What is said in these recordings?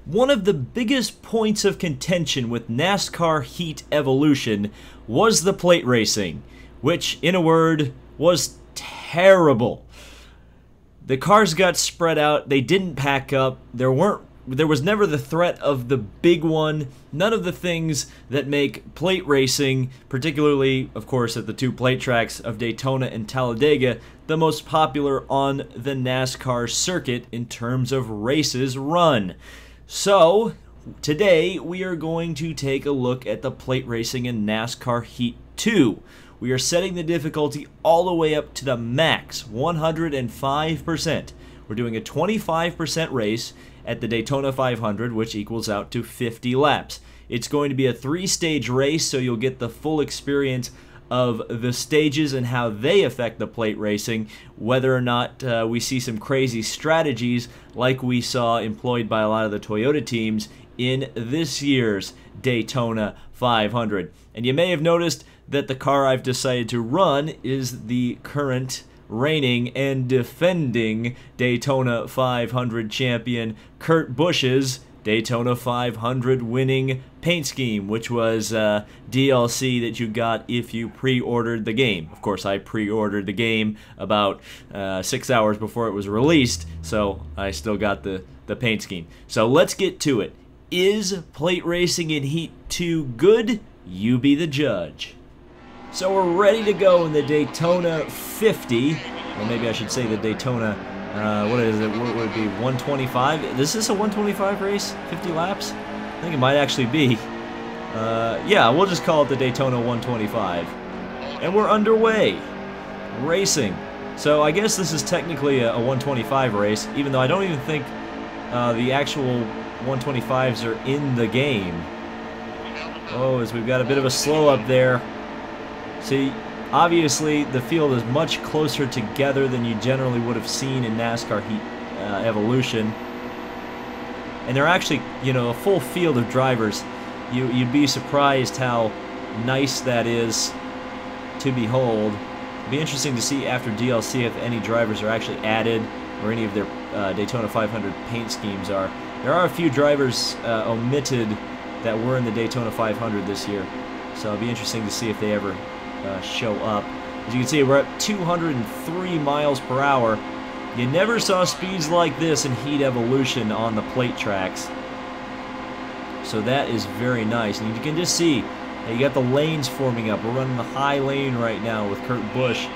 One of the biggest points of contention with NASCAR Heat Evolution was the plate racing, which, in a word, was terrible. The cars got spread out, they didn't pack up, there was never the threat of the big one, none of the things that make plate racing, particularly, of course, at the two plate tracks of Daytona and Talladega, the most popular on the NASCAR circuit in terms of races run. So, today we are going to take a look at the plate racing in NASCAR Heat 2. We are setting the difficulty all the way up to the max, 105%. We're doing a 25% race at the Daytona 500, which equals out to 50 laps. It's going to be a three-stage race, so you'll get the full experience of the stages and how they affect the plate racing, whether or not we see some crazy strategies like we saw employed by a lot of the Toyota teams in this year's Daytona 500. And you may have noticed that the car I've decided to run is the current reigning and defending Daytona 500 champion Kurt Busch's Daytona 500 winning paint scheme, which was DLC that you got if you pre-ordered the game. Of course, I pre-ordered the game about 6 hours before it was released, so I still got the paint scheme. So let's get to it. Is plate racing in Heat 2 good? You be the judge. So we're ready to go in the Daytona 50, or maybe I should say the Daytona, what is it, what would it be, 125? Is this a 125 race, 50 laps? I think it might actually be. Yeah, we'll just call it the Daytona 125. And we're underway, racing. So I guess this is technically a 125 race, even though I don't even think the actual 125s are in the game. Oh, as we've got a bit of a slow up there. See, obviously the field is much closer together than you generally would have seen in NASCAR Heat Evolution. And they're actually, you know, a full field of drivers. You'd be surprised how nice that is to behold. It'd be interesting to see after DLC if any drivers are actually added or any of their Daytona 500 paint schemes are. There are a few drivers omitted that were in the Daytona 500 this year. So it'll be interesting to see if they ever show up. As you can see, we're at 203 miles per hour. You never saw speeds like this in Heat Evolution on the plate tracks. So that is very nice. And you can just see, you got the lanes forming up. We're running the high lane right now with Kurt Busch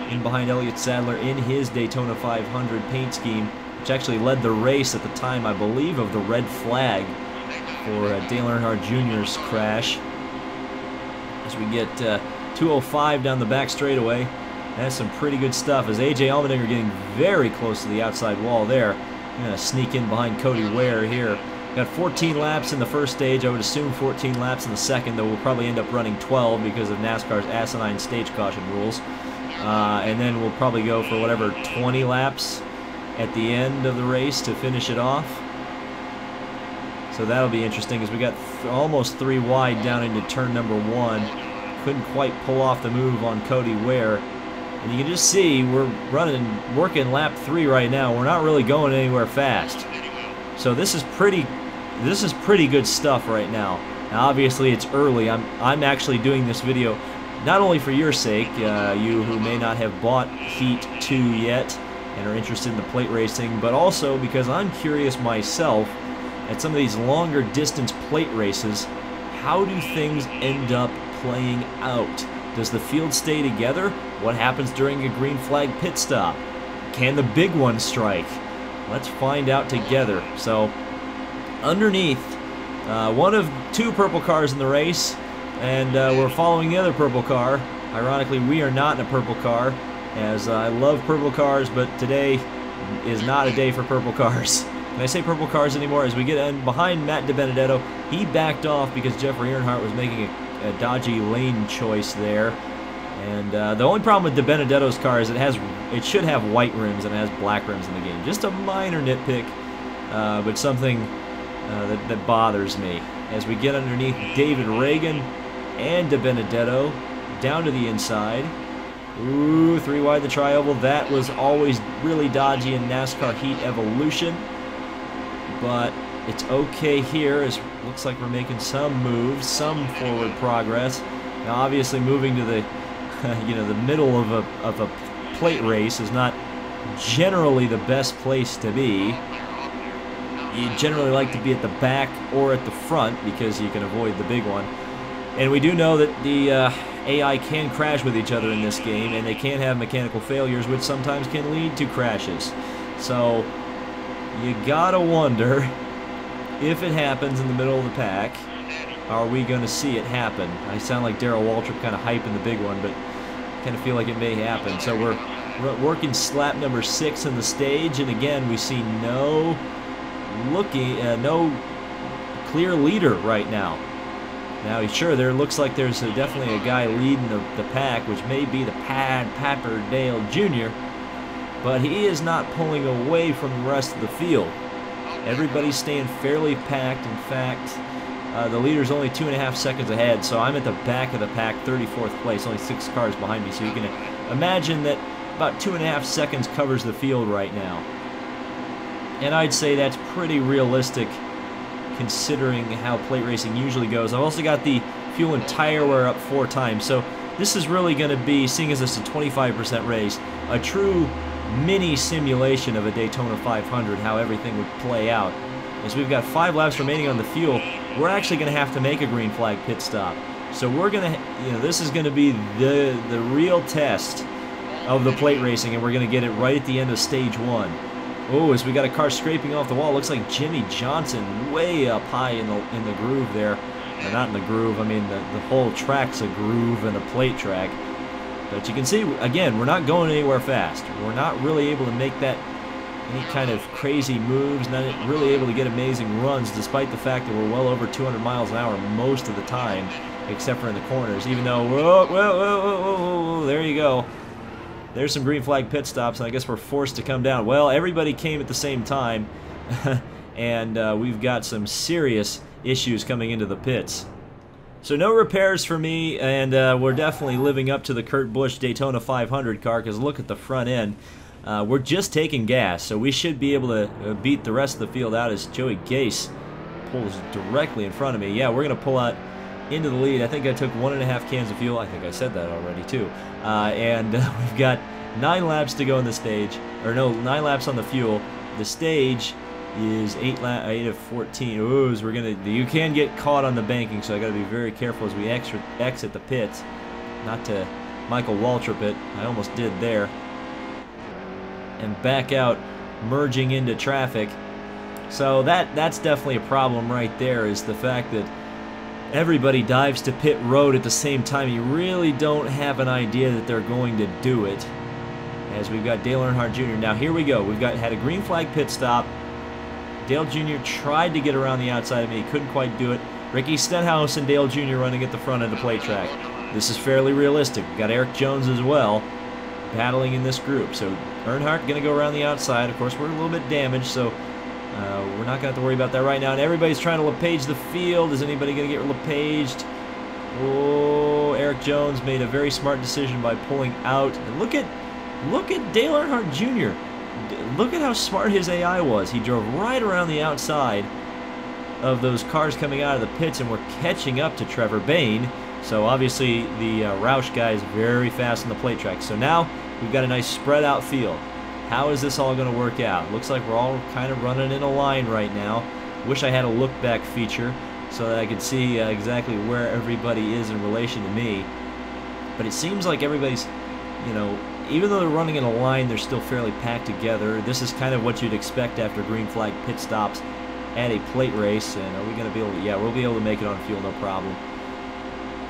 in behind Elliott Sadler in his Daytona 500 paint scheme, which actually led the race at the time, I believe, of the red flag for Dale Earnhardt Jr.'s crash. As we get 205 down the back straightaway. That's some pretty good stuff as A.J. Allmendinger getting very close to the outside wall there. I'm going to sneak in behind Cody Ware here. Got 14 laps in the first stage. I would assume 14 laps in the second, though we'll probably end up running 12 because of NASCAR's asinine stage caution rules. And then we'll probably go for whatever 20 laps at the end of the race to finish it off. So that'll be interesting as we got almost 3 wide down into turn number 1. Couldn't quite pull off the move on Cody Ware. And you can just see we're working lap 3 right now. We're not really going anywhere fast. So this is pretty good stuff right now. Now obviously it's early. I'm actually doing this video not only for your sake, you who may not have bought Heat 2 yet and are interested in the plate racing, but also because I'm curious myself at some of these longer distance plate races. How do things end up playing out? Does the field stay together? What happens during a green flag pit stop? Can the big one strike? Let's find out together. So, underneath, one of 2 purple cars in the race, and we're following the other purple car. Ironically, we are not in a purple car, as I love purple cars, but today is not a day for purple cars. Can I say purple cars anymore? As we get in behind Matt DiBenedetto, he backed off because Jeffrey Earnhardt was making a dodgy lane choice there. And the only problem with DiBenedetto's car is it should have white rims and it has black rims in the game. Just a minor nitpick, but something that bothers me. As we get underneath David Reagan and DiBenedetto down to the inside. Ooh, 3 wide the tri-oval. That was always really dodgy in NASCAR Heat Evolution. But it's okay here. It looks like we're making some moves, some forward progress. Now, obviously, moving to the the middle of a plate race is not generally the best place to be. You generally like to be at the back or at the front because you can avoid the big one. And we do know that the AI can crash with each other in this game, and they can have mechanical failures, which sometimes can lead to crashes. So you gotta wonder, if it happens in the middle of the pack, are we going to see it happen? I sound like Darrell Waltrip kind of hyping the big one, but I kind of feel like it may happen. So we're working lap number 6 in the stage, and again, we see no clear leader right now. Now, sure, there looks like there's definitely a guy leading the pack, which may be the Papperdale Jr., but he is not pulling away from the rest of the field. Everybody's staying fairly packed. In fact, the leader's only 2.5 seconds ahead, so I'm at the back of the pack, 34th place, only 6 cars behind me, so you can imagine that about 2.5 seconds covers the field right now. And I'd say that's pretty realistic considering how plate racing usually goes. I've also got the fuel and tire wear up 4 times, so this is really going to be, seeing as it's a 25% race, a true mini simulation of a Daytona 500, how everything would play out. As we've got 5 laps remaining on the fuel, we're actually going to have to make a green flag pit stop. So we're going to, this is going to be the real test of the plate racing, and we're going to get it right at the end of stage 1. Oh, as we got a car scraping off the wall, looks like Jimmy Johnson way up high in the groove there. Or not in the groove, I mean the whole track's a groove and a plate track. But you can see, again, we're not going anywhere fast. We're not really able to make any kind of crazy moves, not really able to get amazing runs, despite the fact that we're well over 200 miles an hour most of the time, except for in the corners, even though, whoa, there you go. There's some green flag pit stops, and I guess we're forced to come down. Well, everybody came at the same time, and we've got some serious issues coming into the pits. So no repairs for me, and we're definitely living up to the Kurt Busch Daytona 500 car, because look at the front end. We're just taking gas, so we should be able to beat the rest of the field out as Joey Gase pulls directly in front of me. Yeah, we're going to pull out into the lead. I think I took 1.5 cans of fuel. I think I said that already, too. And we've got 9 laps to go in the stage, or no, 9 laps on the fuel. The stage is 8 of 14. Ooh, so you can get caught on the banking, so I got to be very careful as we exit the pits. Not to Michael Waltrip it. I almost did there. And back out, merging into traffic. So that's definitely a problem right there, is the fact that everybody dives to pit road at the same time. You really don't have an idea that they're going to do it. As we've got Dale Earnhardt Jr. Now here we go. We've had a green flag pit stop. Dale Jr. tried to get around the outside of me. He couldn't quite do it. Ricky Stenhouse and Dale Jr. running at the front of the plate track. This is fairly realistic. We've got Eric Jones as well battling in this group. So Earnhardt going to go around the outside. Of course, we're a little bit damaged, so we're not going to have to worry about that right now. And everybody's trying to LePage the field. Is anybody going to get LePaged? Oh, Eric Jones made a very smart decision by pulling out. And look at Dale Earnhardt Jr. Look at how smart his AI was. He drove right around the outside of those cars coming out of the pits, and we're catching up to Trevor Bayne. So obviously the Roush guy is very fast on the plate track. So now we've got a nice spread out field. How is this all going to work out? Looks like we're all kind of running in a line right now. Wish I had a look back feature so that I could see exactly where everybody is in relation to me. But it seems like everybody's, even though they're running in a line, they're still fairly packed together. This is kind of what you'd expect after green flag pit stops at a plate race. And are we going to be able to, yeah, we'll be able to make it on fuel, no problem.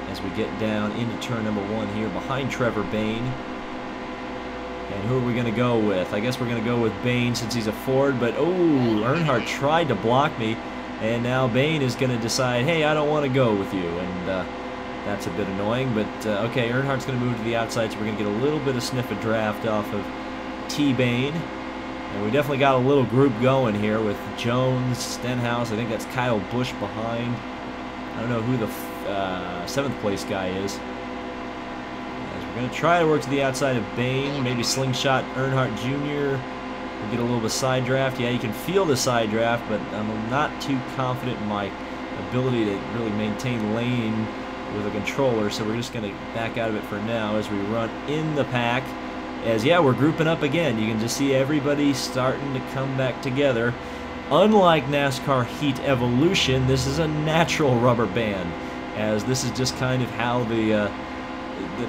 As we get down into turn number 1 here behind Trevor Bayne. And who are we going to go with? I guess we're going to go with Bayne since he's a Ford, but oh, Earnhardt tried to block me, and now Bayne is going to decide, hey, I don't want to go with you, and that's a bit annoying, but okay, Earnhardt's going to move to the outside, so we're going to get a little bit of sniff of draft off of T-Bayne. And we definitely got a little group going here with Jones, Stenhouse. I think that's Kyle Busch behind. I don't know who the 7th place guy is. As we're going to try to work to the outside of Bayne, maybe slingshot Earnhardt Jr. We get a little bit of side draft. Yeah, you can feel the side draft, but I'm not too confident in my ability to really maintain lane with a controller, so we're just going to back out of it for now as we run in the pack. As, yeah, we're grouping up again. You can just see everybody starting to come back together. Unlike NASCAR Heat Evolution, this is a natural rubber band, as this is just kind of how the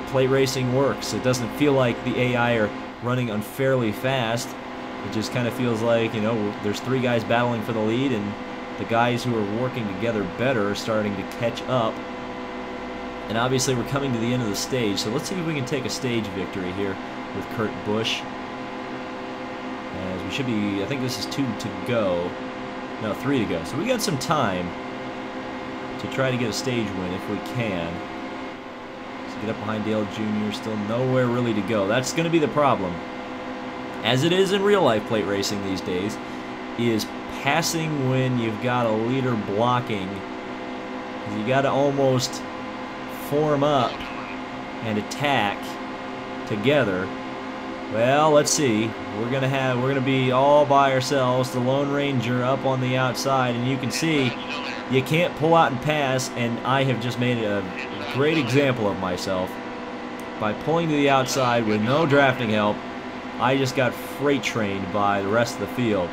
plate racing works. It doesn't feel like the AI are running unfairly fast. It just kind of feels like, you know, there's three guys battling for the lead, and the guys who are working together better are starting to catch up. And obviously we're coming to the end of the stage, so let's see if we can take a stage victory here with Kurt Busch. As we should be, I think this is 2 to go. No, 3 to go. So we got some time to try to get a stage win if we can. Let's get up behind Dale Jr., still nowhere really to go. That's going to be the problem, as it is in real life plate racing these days, is passing when you've got a leader blocking. You got to almost form up and attack together. Well, let's see. We're gonna be all by ourselves, the Lone Ranger up on the outside, and you can see you can't pull out and pass, and I have just made a great example of myself by pulling to the outside with no drafting help. I just got freight trained by the rest of the field,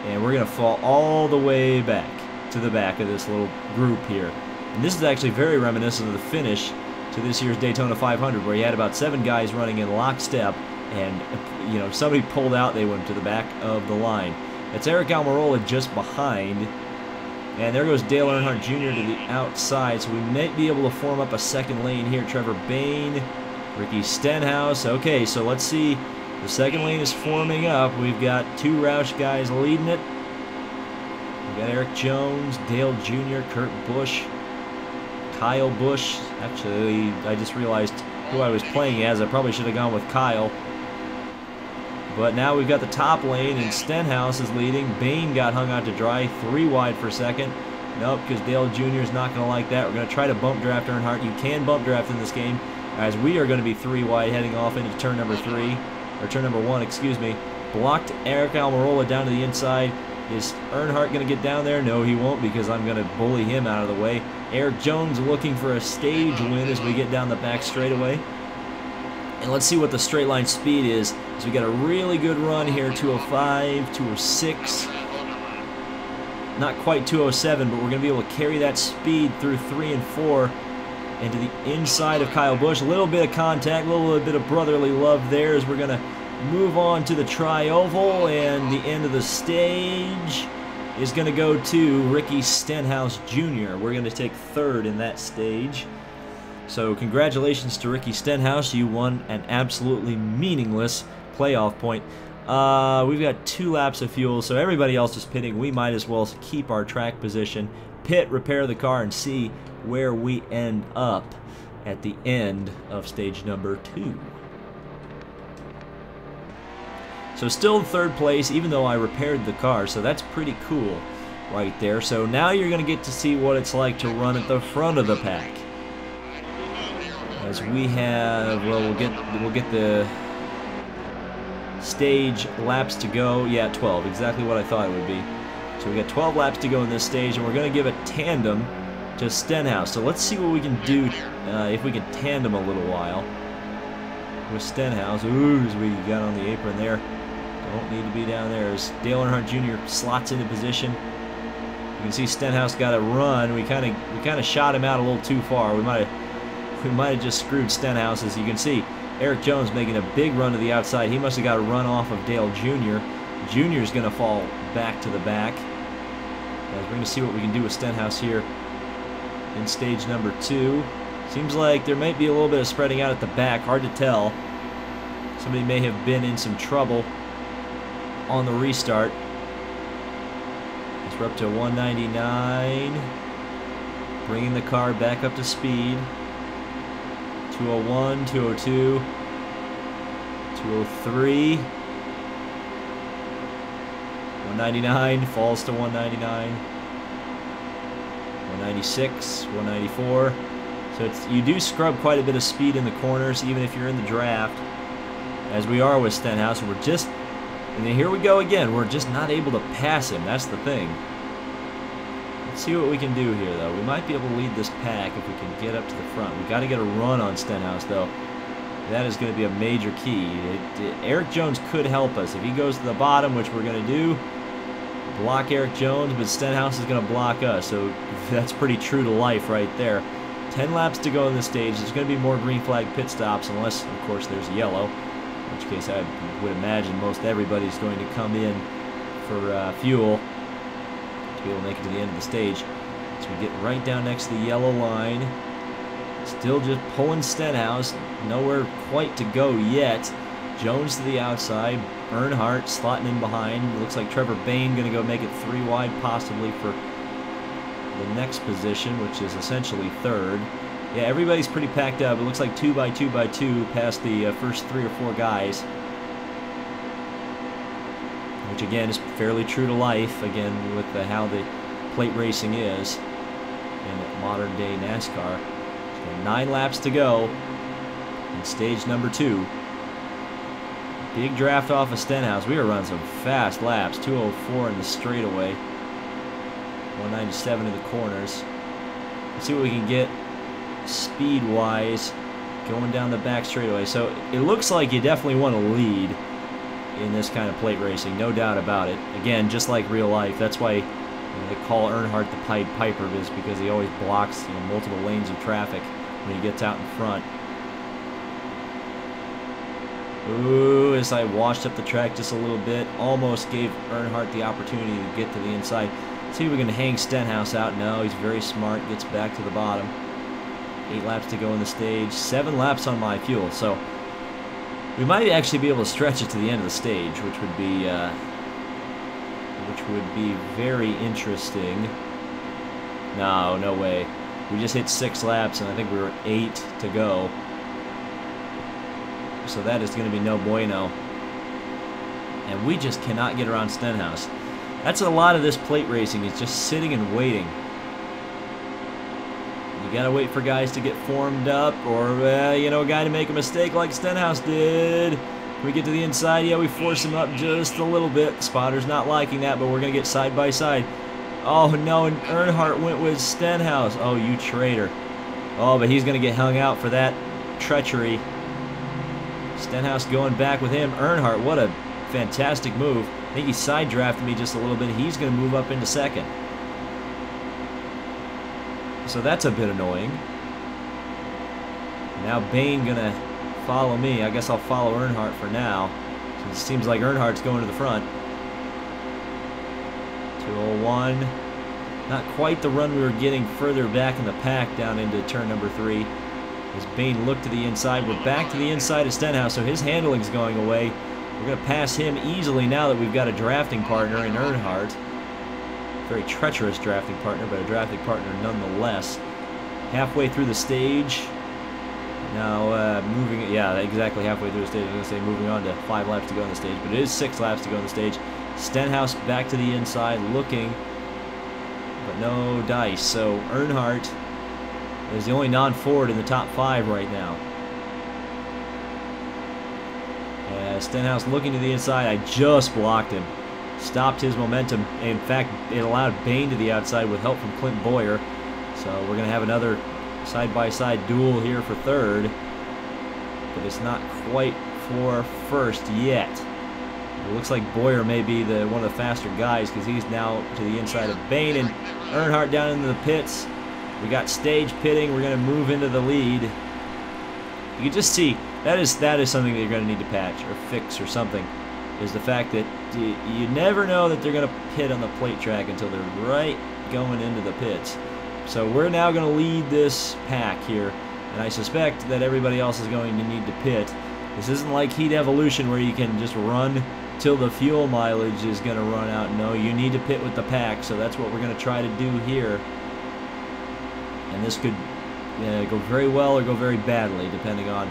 and we're gonna fall all the way back to the back of this little group here. And this is actually very reminiscent of the finish to this year's Daytona 500, where you had about 7 guys running in lockstep, and, you know, somebody pulled out, they went to the back of the line. It's Eric Almirola just behind, and there goes Dale Earnhardt Jr. to the outside, so we might be able to form up a second lane here. Trevor Bayne, Ricky Stenhouse. Okay, so let's see. The second lane is forming up. We've got 2 Roush guys leading it. We've got Eric Jones, Dale Jr., Kurt Busch, Kyle Busch. Actually, I just realized who I was playing as. I probably should have gone with Kyle. But now we've got the top lane, and Stenhouse is leading. Bayne got hung out to dry, 3 wide for second. Nope, because Dale Jr. is not going to like that. We're going to try to bump draft Earnhardt. You can bump draft in this game, as we are going to be 3 wide heading off into turn number 3. Or turn number 1, excuse me. Blocked Eric Almirola down to the inside. Is Earnhardt going to get down there? No, he won't, because I'm going to bully him out of the way. Eric Jones looking for a stage win as we get down the back straightaway. And let's see what the straight line speed is. So we got a really good run here, 205, 206. Not quite 207, but we're going to be able to carry that speed through 3 and 4 into the inside of Kyle Busch. A little bit of contact, a little bit of brotherly love there as we're going to move on to the tri-oval, and the end of the stage is going to go to Ricky Stenhouse Jr. We're going to take 3rd in that stage. So congratulations to Ricky Stenhouse. You won an absolutely meaningless playoff point. We've got 2 laps of fuel, so everybody else is pitting. We might as well keep our track position, pit, repair the car, and see where we end up at the end of stage number 2. So still in 3rd place, even though I repaired the car, so that's pretty cool right there. So now you're going to get to see what it's like to run at the front of the pack. As we have, well, we'll get the stage laps to go. Yeah, 12, exactly what I thought it would be. So we got 12 laps to go in this stage, and we're going to give a tandem to Stenhouse. So let's see what we can do, if we can tandem a little while with Stenhouse. Ooh, as we got on the apron there. Don't need to be down there. As Dale Earnhardt Jr. slots into position. You can see Stenhouse got a run. We kind of shot him out a little too far. We might have just screwed Stenhouse. As you can see, Eric Jones making a big run to the outside. He must have got a run off of Dale Jr. Jr. is going to fall back to the back. As we're going to see what we can do with Stenhouse here in stage number 2. Seems like there might be a little bit of spreading out at the back. Hard to tell. Somebody may have been in some trouble on the restart. As we're up to 199. Bringing the car back up to speed. 201, 202, 203. 199 falls to 199. 196, 194. So you do scrub quite a bit of speed in the corners, even if you're in the draft, as we are with Stenhouse. And we're just And then here we go again. We're just not able to pass him. That's the thing. Let's see what we can do here, though. We might be able to lead this pack if we can get up to the front. We've got to get a run on Stenhouse, though. That is going to be a major key. Eric Jones could help us. If he goes to the bottom, which we're going to do, block Eric Jones, but Stenhouse is going to block us. So that's pretty true to life right there. 10 laps to go in the stage. There's going to be more green flag pit stops, unless, of course, there's yellow. In which case, I would imagine most everybody's going to come in for fuel to be able to make it to the end of the stage. So we get right down next to the yellow line. Still just pulling Stenhouse. Nowhere quite to go yet. Jones to the outside. Earnhardt slotting in behind. It looks like Trevor Bayne going to go make it 3 wide possibly for the next position, which is essentially third. Yeah, everybody's pretty packed up. It looks like 2 by 2 by 2 past the first 3 or 4 guys. Which again is fairly true to life, again with how the plate racing is in modern day NASCAR. So 9 laps to go in stage number 2. Big draft off of Stenhouse. We were running some fast laps. 2:04 in the straightaway. 197 in the corners. Let's see what we can get speed-wise going down the back straightaway. So it looks like you definitely want to lead in this kind of plate racing, no doubt about it. Again, just like real life, that's why they call Earnhardt the Pied Piper, is because he always blocks multiple lanes of traffic when he gets out in front. Ooh, as I washed up the track just a little bit, almost gave Earnhardt the opportunity to get to the inside. See if we can hang Stenhouse out. No, he's very smart, gets back to the bottom. 8 laps to go in the stage, 7 laps on my fuel, so we might actually be able to stretch it to the end of the stage, which would be very interesting. No, no way. We just hit 6 laps, and I think we were 8 to go. So that is going to be no bueno. And we just cannot get around Stenhouse. That's a lot of this plate racing, is just sitting and waiting. You gotta wait for guys to get formed up, or, a guy to make a mistake like Stenhouse did. Can we get to the inside? Yeah, we force him up just a little bit. Spotter's not liking that, but we're gonna get side by side. Oh, no, and Earnhardt went with Stenhouse. Oh, you traitor. Oh, but he's gonna get hung out for that treachery. Stenhouse going back with him. Earnhardt, what a fantastic move. I think he side drafted me just a little bit. He's gonna move up into second. So that's a bit annoying. Now Bayne gonna follow me. I guess I'll follow Earnhardt for now. So it seems like Earnhardt's going to the front. 2:01. Not quite the run we were getting further back in the pack down into turn number 3. As Bayne looked to the inside. We're back to the inside of Stenhouse, so his handling's going away. We're gonna pass him easily now that we've got a drafting partner in Earnhardt. Very treacherous drafting partner, but a drafting partner nonetheless. Halfway through the stage. Now moving, yeah, exactly halfway through the stage. I was going to say moving on to 5 laps to go on the stage, but it is 6 laps to go on the stage. Stenhouse back to the inside, looking, but no dice. So Earnhardt is the only non-Ford in the top 5 right now. Stenhouse looking to the inside. I just blocked him. Stopped his momentum. In fact, it allowed Bayne to the outside with help from Clint Boyer. So we're going to have another side-by-side duel here for third. But it's not quite for first yet. It looks like Boyer may be one of the faster guys, because he's now to the inside of Bayne. And Earnhardt down into the pits. We got stage pitting. We're going to move into the lead. You can just see that is something that you're going to need to patch or fix or something. Is the fact that you never know that they're going to pit on the plate track until they're right going into the pits. So we're now going to lead this pack here, and I suspect that everybody else is going to need to pit. This isn't like Heat Evolution where you can just run till the fuel mileage is going to run out. No, you need to pit with the pack, so that's what we're going to try to do here. And this could go very well or go very badly, depending on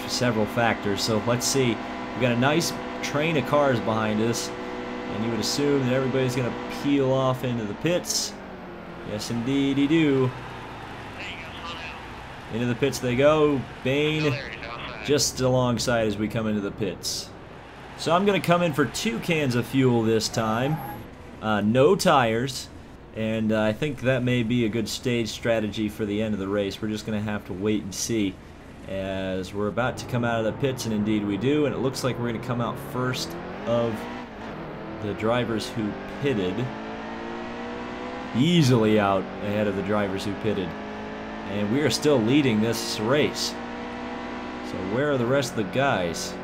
several factors. So let's see. We've got a nice train of cars behind us, and you would assume that everybody's going to peel off into the pits. Yes, indeed, you do. Into the pits they go. Bayne just alongside as we come into the pits. So I'm going to come in for 2 cans of fuel this time. No tires. And I think that may be a good stage strategy for the end of the race. We're just going to have to wait and see, as we're about to come out of the pits, and indeed we do. And it looks like we're going to come out first of the drivers who pitted. Easily out ahead of the drivers who pitted. And we are still leading this race. So where are the rest of the guys?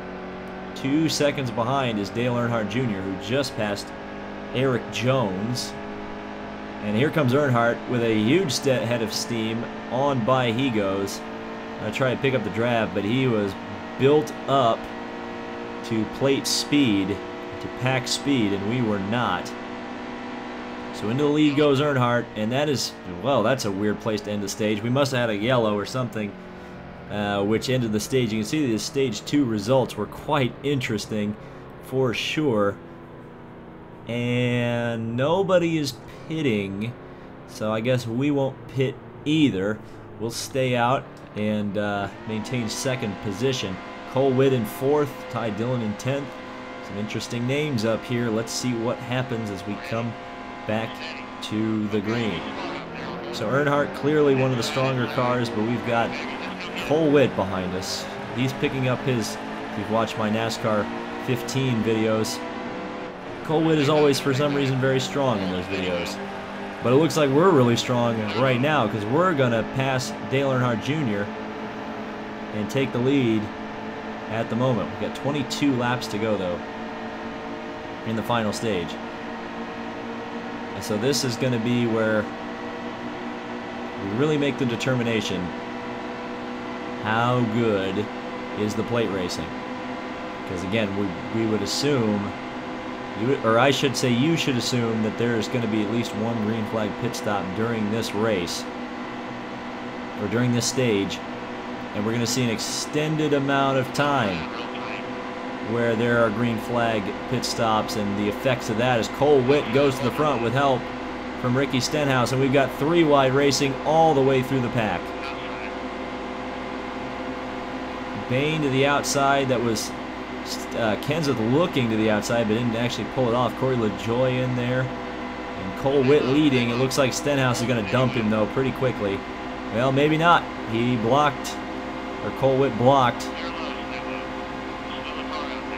2 seconds behind is Dale Earnhardt Jr., who just passed Eric Jones. And here comes Earnhardt with a huge head of steam. On by he goes. I try to pick up the draft, but he was built up to plate speed, to pack speed, and we were not. So into the lead goes Earnhardt, and that is, well, that's a weird place to end the stage. We must have had a yellow or something, which ended the stage. You can see the stage 2 results were quite interesting for sure. And nobody is pitting, so I guess we won't pit either. We'll stay out and maintain 2nd position. Cole Witt in 4th, Ty Dillon in 10th. Some interesting names up here. Let's see what happens as we come back to the green. So Earnhardt clearly one of the stronger cars, but we've got Cole Witt behind us. He's picking up his, if you've watched my NASCAR 15 videos, Cole Witt is always, for some reason, very strong in those videos. But it looks like we're really strong right now, because we're going to pass Dale Earnhardt Jr. and take the lead at the moment. We've got 22 laps to go, though, in the final stage. And so this is going to be where we really make the determination how good is the plate racing. Because, again, we would assume, or I should say you should assume, that there is going to be at least 1 green flag pit stop during this race, or during this stage, and we're going to see an extended amount of time where there are green flag pit stops, and the effects of that is Cole Witt goes to the front with help from Ricky Stenhouse, and we've got 3 wide racing all the way through the pack. Bain to the outside, that was Kenseth looking to the outside but didn't actually pull it off. Corey LaJoie in there, and Cole Witt leading. It looks like Stenhouse is going to dump him though pretty quickly. Well, maybe not. He blocked, or Cole Witt blocked.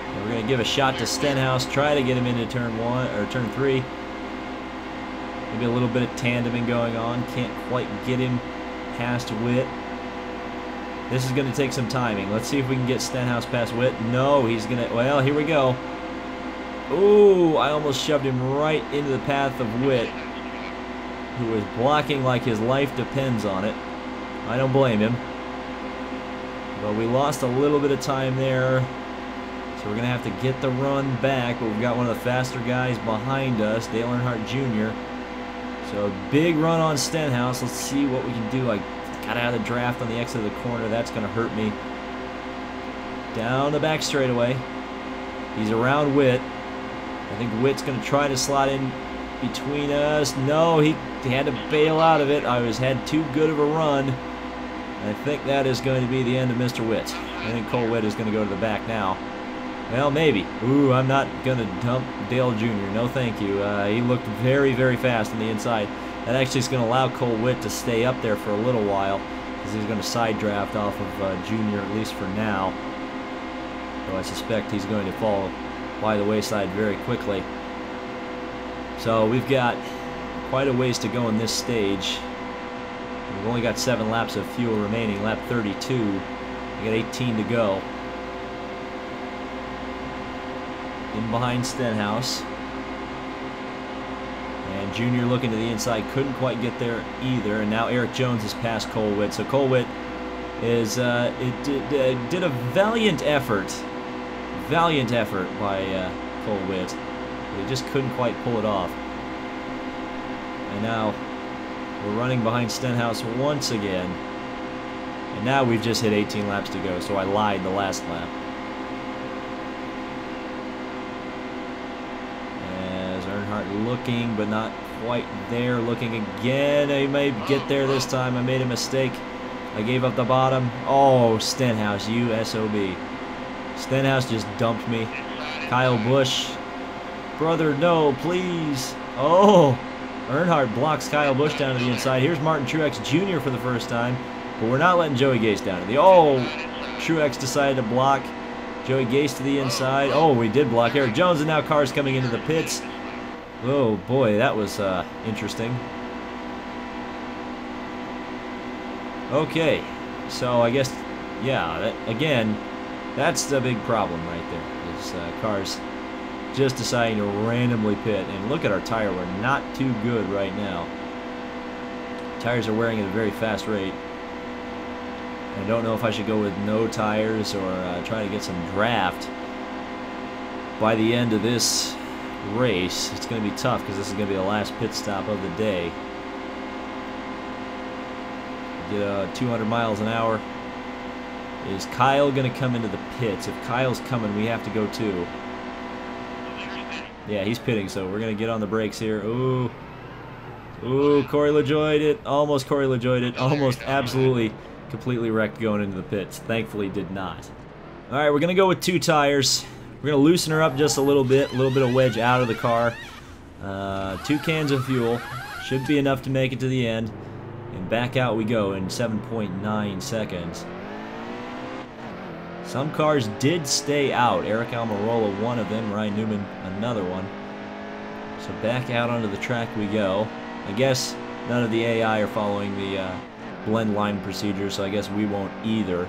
And we're going to give a shot to Stenhouse, try to get him into turn 1 or turn 3. Maybe a little bit of tandeming going on. Can't quite get him past Witt. This is going to take some timing. Let's see if we can get Stenhouse past Witt. No, he's going to... Well, here we go. Ooh, I almost shoved him right into the path of Witt, who was blocking like his life depends on it. I don't blame him. But we lost a little bit of time there. So we're going to have to get the run back. But we've got one of the faster guys behind us, Dale Earnhardt Jr. So a big run on Stenhouse. Let's see what we can do. I got out of the draft on the exit of the corner. That's going to hurt me. Down the back straightaway. He's around Witt. I think Witt's going to try to slot in between us. No, he had to bail out of it. Had too good of a run. And I think that is going to be the end of Mr. Witt. I think Cole Witt is going to go to the back now. Well, maybe. Ooh, I'm not going to dump Dale Jr. No, thank you. He looked very, very fast on the inside. That actually is going to allow Cole Witt to stay up there for a little while, because he's going to side draft off of Jr., at least for now. Though I suspect he's going to fall by the wayside very quickly. So we've got quite a ways to go in this stage. We've only got 7 laps of fuel remaining, lap 32. We got 18 to go. In behind Stenhouse. And Junior looking to the inside, couldn't quite get there either. And now Eric Jones has passed Cole Witt. So Cole Witt is did a valiant effort by Cole Witt. But he just couldn't quite pull it off. And now we're running behind Stenhouse once again. And now we've just hit 18 laps to go, so I lied the last lap. As Earnhardt looking, but not quite there. Looking again. He may get there this time. I made a mistake. I gave up the bottom. Oh, Stenhouse, you SOB. Stenhouse just dumped me. Kyle Busch. Brother, no, please. Oh, Earnhardt blocks Kyle Busch down to the inside. Here's Martin Truex Jr. for the first time, but we're not letting Joey Gase down to the... Oh, Truex decided to block Joey Gase to the inside. Oh, we did block Eric Jones, and now cars coming into the pits. Oh, boy, that was interesting. Okay, so I guess, yeah, again, that's the big problem right there, is cars just deciding to randomly pit. And look at our tire, we're not too good right now. Tires are wearing at a very fast rate. I don't know if I should go with no tires or try to get some draft by the end of this race. It's going to be tough because this is going to be the last pit stop of the day. Get 200 miles an hour. Is Kyle going to come into the pits? If Kyle's coming, we have to go too. Yeah, he's pitting, so we're going to get on the brakes here. Ooh. Ooh, Corey LaJoie it. Almost Corey LaJoie it. Almost absolutely completely wrecked going into the pits. Thankfully did not. Alright, we're going to go with 2 tires. We're going to loosen her up just a little bit of wedge out of the car. 2 cans of fuel. Should be enough to make it to the end. And back out we go in 7.9 seconds. Some cars did stay out. Eric Almirola, one of them. Ryan Newman, another one. So back out onto the track we go. I guess none of the AI are following the blend line procedure, so I guess we won't either.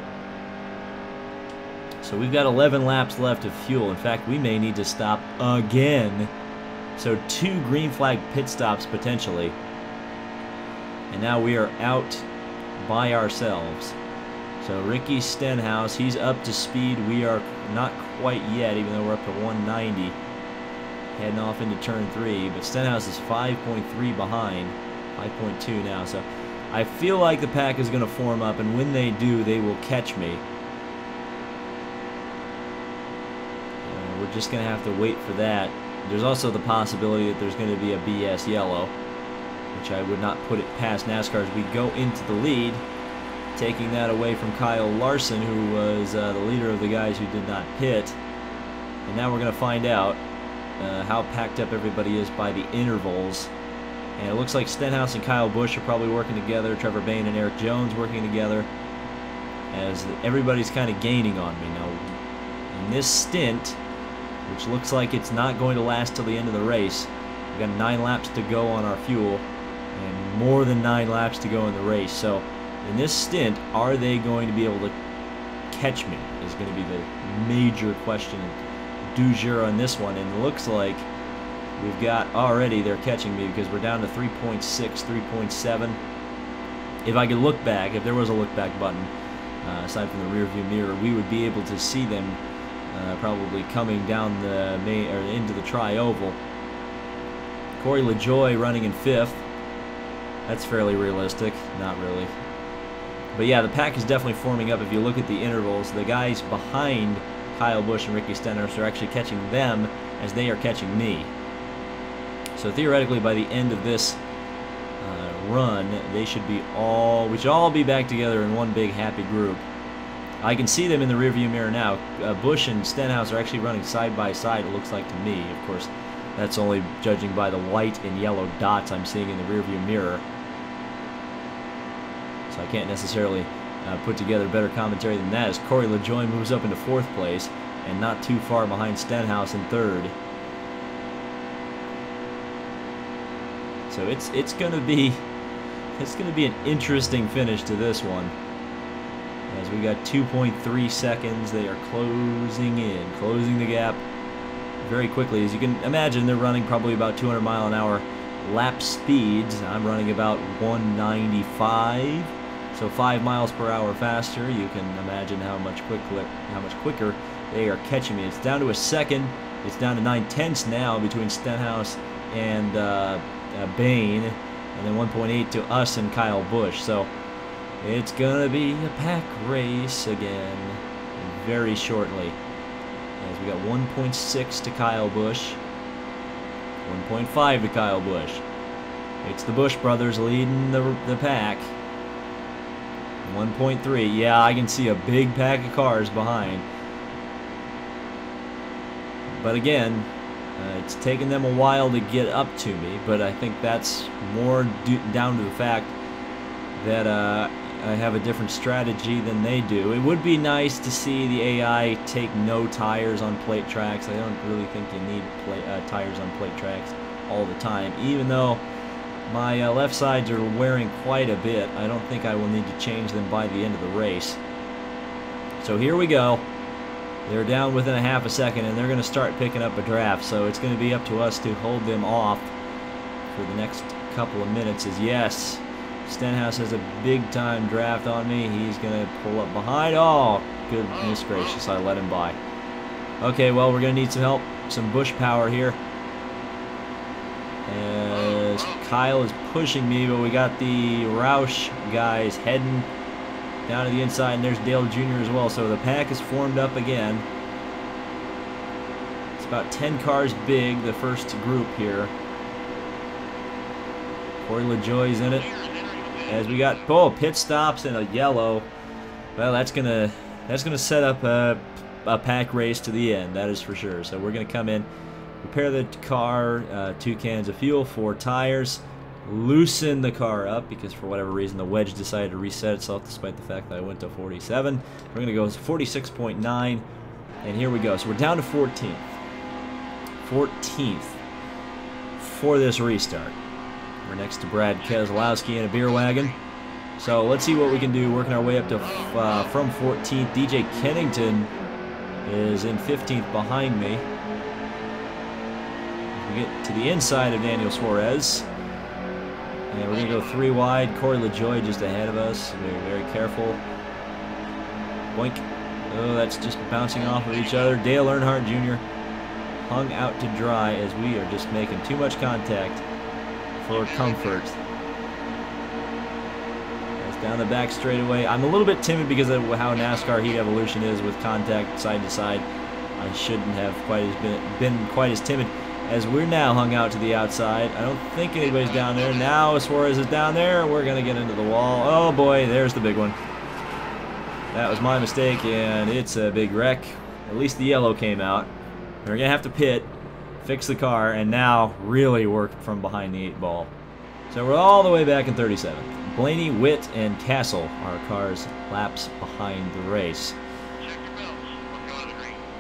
So we've got 11 laps left of fuel. In fact, we may need to stop again. So 2 green flag pit stops potentially. And now we are out by ourselves. So Ricky Stenhouse, he's up to speed. We are not quite yet, even though we're up to 190. Heading off into turn 3, but Stenhouse is 5.3 behind. 5.2 now, so I feel like the pack is going to form up, and when they do, they will catch me. We're just going to have to wait for that. There's also the possibility that there's going to be a BS yellow, which I would not put it past NASCAR as we go into the lead, taking that away from Kyle Larson, who was the leader of the guys who did not pit. And now we're going to find out how packed up everybody is by the intervals. And it looks like Stenhouse and Kyle Busch are probably working together, Trevor Bayne and Eric Jones working together, as everybody's kind of gaining on me. Now, in this stint, which looks like it's not going to last till the end of the race, we've got 9 laps to go on our fuel, and more than 9 laps to go in the race. So, in this stint, are they going to be able to catch me, is going to be the major question du jour on this one. And it looks like we've got already, they're catching me because we're down to 3.6, 3.7. If I could look back, if there was a look back button, aside from the rear view mirror, we would be able to see them probably coming down the main, or into the tri-oval. Corey LaJoie running in 5th. That's fairly realistic. Not really. But yeah, the pack is definitely forming up. If you look at the intervals, the guys behind Kyle Busch and Ricky Stenhouse are actually catching them as they are catching me. So theoretically, by the end of this run, they should be we should all be back together in one big happy group. I can see them in the rearview mirror now. Busch and Stenhouse are actually running side by side, it looks like to me. Of course, that's only judging by the white and yellow dots I'm seeing in the rearview mirror. So I can't necessarily put together better commentary than that, as Corey LaJoie moves up into 4th place and not too far behind Stenhouse in 3rd. So it's gonna be an interesting finish to this one, as we got 2.3 seconds. They are closing the gap very quickly. As you can imagine, they're running probably about 200 mile an hour lap speeds. I'm running about 195. So 5 miles per hour faster. You can imagine how much quicker they are catching me. It's down to a second. It's down to 9/10 now between Stenhouse and Bayne, and then 1.8 to us and Kyle Busch. So it's gonna be a pack race again very shortly. As we got 1.6 to Kyle Busch, 1.5 to Kyle Busch. It's the Busch brothers leading the pack. 1.3. Yeah, I can see a big pack of cars behind. But again, it's taken them a while to get up to me, but I think that's more down to the fact that I have a different strategy than they do. It would be nice to see the AI take no tires on plate tracks. I don't really think you need tires on plate tracks all the time. Even though my left sides are wearing quite a bit, I don't think I will need to change them by the end of the race. So here we go. They're down within a half a second, and they're going to start picking up a draft. So it's going to be up to us to hold them off for the next couple of minutes. Yes, Stenhouse has a big-time draft on me. He's going to pull up behind. Oh, goodness gracious, I let him by. Okay, well, we're going to need some help, some bush power here. As Kyle is pushing me, but we got the Roush guys heading down to the inside, and there's Dale Jr. as well. So the pack is formed up again. It's about 10 cars big, the first group here. Corey LaJoie's in it. As we got pit stops and a yellow. Well, that's gonna set up a pack race to the end. That is for sure. So we're gonna come in, repair the car, 2 cans of fuel, 4 tires. Loosen the car up because for whatever reason the wedge decided to reset itself despite the fact that I went to 47. We're going to go 46.9, and here we go. So we're down to 14th. 14th for this restart. We're next to Brad Keselowski in a beer wagon. So let's see what we can do working our way up to from 14th. DJ Kennington is in 15th behind me. We get to the inside of Daniel Suarez. And we're going to go 3 wide. Corey LaJoie just ahead of us. Very, very careful. Boink. Oh, that's just bouncing off of each other. Dale Earnhardt Jr. hung out to dry as we are just making too much contact for comfort. That's down the back straightaway. I'm a little bit timid because of how NASCAR Heat Evolution is with contact side to side. I shouldn't have been quite as timid. As we're now hung out to the outside. I don't think anybody's down there. Now Suarez is down there. We're going to get into the wall. Oh boy, there's the big one. That was my mistake, and it's a big wreck. At least the yellow came out. We're going to have to pit, fix the car, and now really work from behind the 8 ball. So we're all the way back in 37th. Blaney, Witt, and Castle are cars laps behind the race.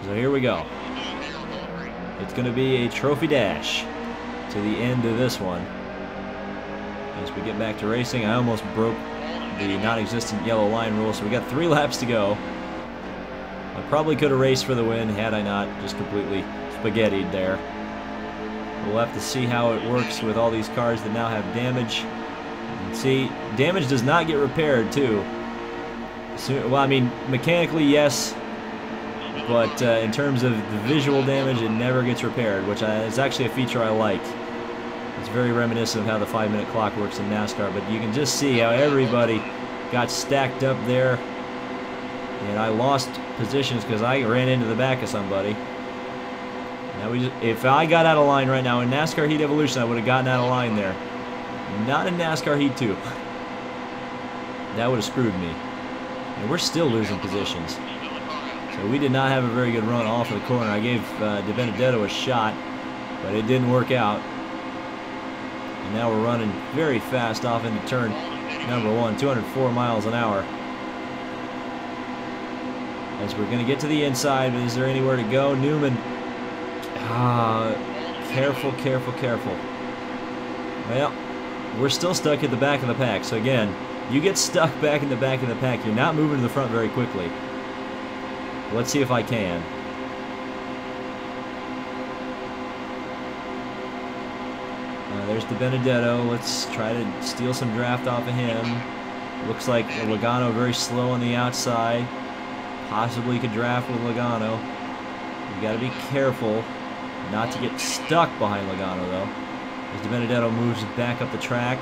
So here we go. It's going to be a trophy dash to the end of this one. As we get back to racing, I almost broke the non-existent yellow line rule, so we got 3 laps to go. I probably could have raced for the win had I not just completely spaghettied there. We'll have to see how it works with all these cars that now have damage. And see, damage does not get repaired, too. So, well, I mean, mechanically, yes. But in terms of the visual damage, it never gets repaired, which is actually a feature I like. It's very reminiscent of how the 5-minute clock works in NASCAR, but you can just see how everybody got stacked up there. And I lost positions because I ran into the back of somebody. Now if I got out of line right now in NASCAR Heat Evolution, I would have gotten out of line there. Not in NASCAR Heat 2. That would have screwed me. And we're still losing positions. So we did not have a very good run off of the corner. I gave DiBenedetto a shot, but it didn't work out. And now we're running very fast off into turn number 1, 204 miles an hour. As we're going to get to the inside, but is there anywhere to go? Newman. Careful, careful, careful. Well, we're still stuck at the back of the pack. So again, you get stuck back in the back of the pack, you're not moving to the front very quickly. Let's see if I can. There's DiBenedetto. Let's try to steal some draft off of him. Looks like Logano very slow on the outside. Possibly could draft with Logano. You got to be careful not to get stuck behind Logano, though. As DiBenedetto moves back up the track.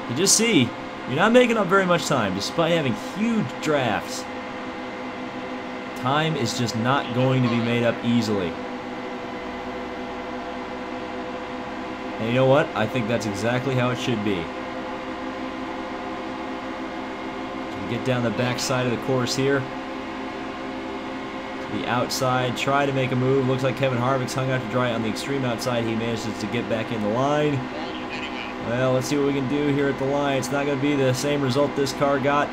You just see, you're not making up very much time, despite having huge drafts. Time is just not going to be made up easily. And you know what? I think that's exactly how it should be. As we get down the back side of the course here. the outside, try to make a move. Looks like Kevin Harvick's hung out to dry on the extreme outside. He manages to get back in the line. Well, let's see what we can do here at the line. It's not going to be the same result this car got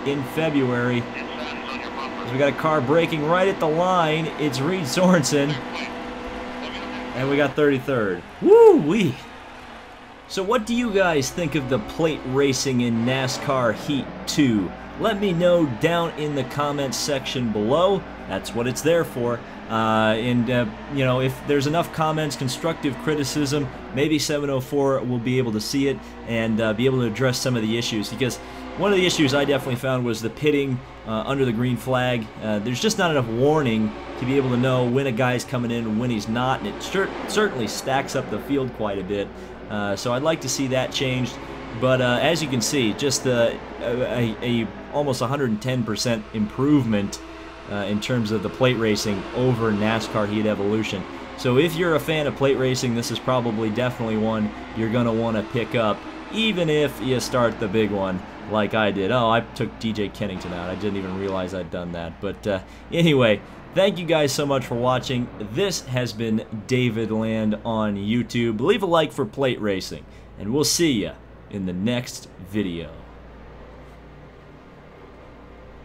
in February. So we got a car braking right at the line. It's Reed Sorensen. And we got 33rd. Woo-wee! So what do you guys think of the plate racing in NASCAR Heat 2? Let me know down in the comments section below. That's what it's there for. You know, if there's enough comments, constructive criticism, maybe 704 will be able to see it and be able to address some of the issues. Because one of the issues I definitely found was the pitting under the green flag. There's just not enough warning to be able to know when a guy's coming in and when he's not, and it certainly stacks up the field quite a bit. So I'd like to see that changed. But as you can see, just a almost 110% improvement in terms of the plate racing over NASCAR Heat Evolution. So if you're a fan of plate racing, this is probably definitely one you're going to want to pick up, even if you start the big one like I did. Oh, I took DJ Kennington out. I didn't even realize I'd done that. But anyway, thank you guys so much for watching. This has been David Land on YouTube. Leave a like for plate racing, and we'll see you in the next video.